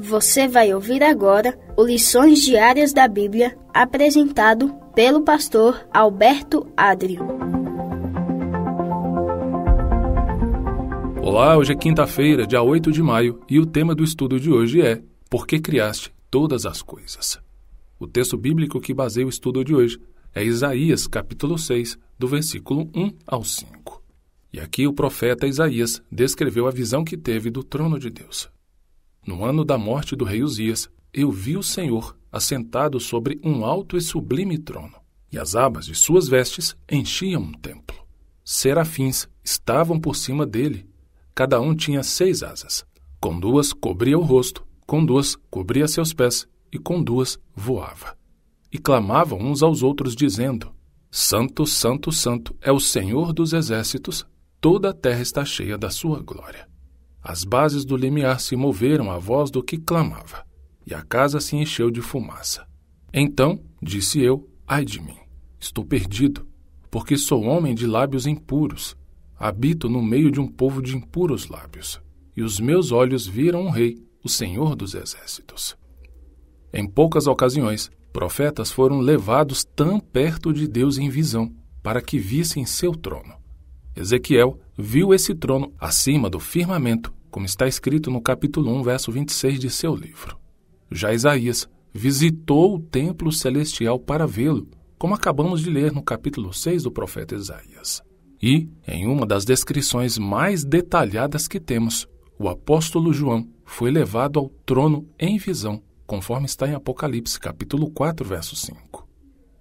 Você vai ouvir agora o Lições Diárias da Bíblia, apresentado pelo pastor Alberto Adrio. Olá, hoje é quinta-feira, dia 8 de maio, e o tema do estudo de hoje é Por que criaste todas as coisas? O texto bíblico que baseia o estudo de hoje é Isaías, capítulo 6, do versículo 1 ao 5. E aqui o profeta Isaías descreveu a visão que teve do trono de Deus. No ano da morte do rei Uzias, eu vi o Senhor assentado sobre um alto e sublime trono, e as abas de suas vestes enchiam um templo. Serafins estavam por cima dele, cada um tinha 6 asas. Com 2 cobria o rosto, com 2 cobria seus pés, e com 2 voava. E clamavam uns aos outros, dizendo: Santo, Santo, Santo é o Senhor dos exércitos, toda a terra está cheia da sua glória. As bases do limiar se moveram à voz do que clamava, e a casa se encheu de fumaça. Então disse eu: ai de mim, estou perdido, porque sou homem de lábios impuros. Habito no meio de um povo de impuros lábios, e os meus olhos viram um rei, o Senhor dos exércitos. Em poucas ocasiões, profetas foram levados tão perto de Deus em visão, para que vissem seu trono. Ezequiel viu esse trono acima do firmamento, como está escrito no capítulo 1, verso 26 de seu livro. Já Isaías visitou o templo celestial para vê-lo, como acabamos de ler no capítulo 6 do profeta Isaías. E, em uma das descrições mais detalhadas que temos, o apóstolo João foi levado ao trono em visão, conforme está em Apocalipse, capítulo 4, verso 5.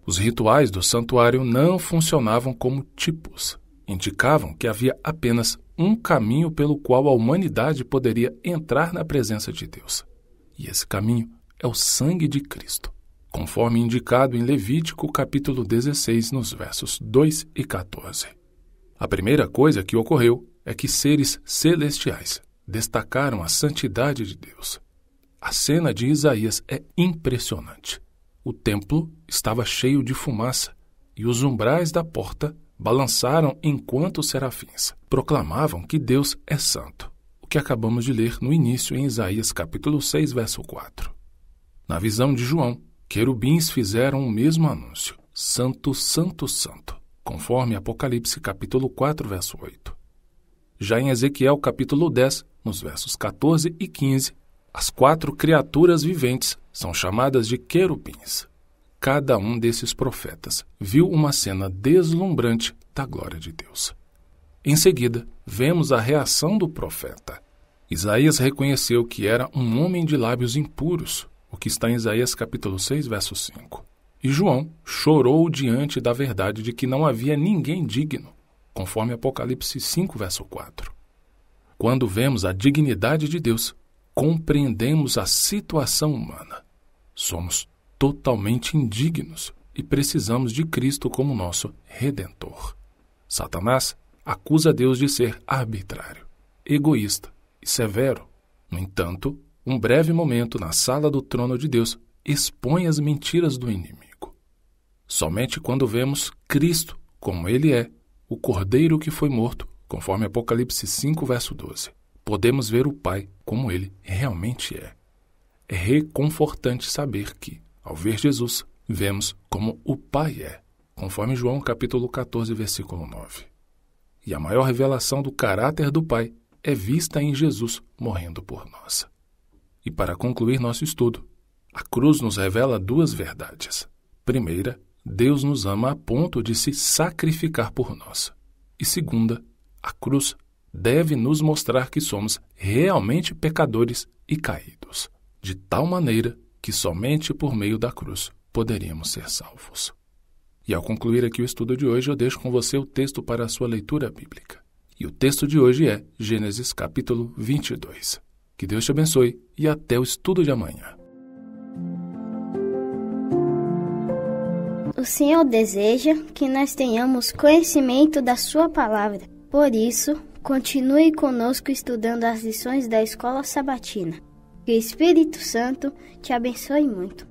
Os rituais do santuário não funcionavam como tipos. Indicavam que havia apenas um caminho pelo qual a humanidade poderia entrar na presença de Deus. E esse caminho é o sangue de Cristo, conforme indicado em Levítico, capítulo 16, nos versos 2 e 14. A primeira coisa que ocorreu é que seres celestiais destacaram a santidade de Deus. A cena de Isaías é impressionante. O templo estava cheio de fumaça e os umbrais da porta balançaram enquanto os serafins proclamavam que Deus é santo, o que acabamos de ler no início em Isaías capítulo 6, verso 4. Na visão de João, querubins fizeram o mesmo anúncio: Santo, Santo, Santo, conforme Apocalipse capítulo 4, verso 8. Já em Ezequiel capítulo 10, nos versos 14 e 15, as 4 criaturas viventes são chamadas de querubins. Cada um desses profetas viu uma cena deslumbrante da glória de Deus. Em seguida, vemos a reação do profeta. Isaías reconheceu que era um homem de lábios impuros, o que está em Isaías capítulo 6, verso 5. E João chorou diante da verdade de que não havia ninguém digno, conforme Apocalipse 5, verso 4. Quando vemos a dignidade de Deus, compreendemos a situação humana. Somos totalmente indignos e precisamos de Cristo como nosso Redentor. Satanás acusa Deus de ser arbitrário, egoísta e severo. No entanto, um breve momento na sala do trono de Deus expõe as mentiras do inimigo. Somente quando vemos Cristo como Ele é, o Cordeiro que foi morto, conforme Apocalipse 5, verso 12, podemos ver o Pai como Ele realmente é. É reconfortante saber que, ao ver Jesus, vemos como o Pai é, conforme João capítulo 14, versículo 9. E a maior revelação do caráter do Pai é vista em Jesus morrendo por nós. E para concluir nosso estudo, a cruz nos revela 2 verdades. Primeira, Deus nos ama a ponto de se sacrificar por nós. E segunda, a cruz deve nos mostrar que somos realmente pecadores e caídos, de tal maneira que somente por meio da cruz poderíamos ser salvos. E ao concluir aqui o estudo de hoje, eu deixo com você o texto para a sua leitura bíblica. E o texto de hoje é Gênesis capítulo 22. Que Deus te abençoe e até o estudo de amanhã. O Senhor deseja que nós tenhamos conhecimento da sua palavra. Por isso, continue conosco estudando as lições da Escola Sabatina. Que o Espírito Santo te abençoe muito.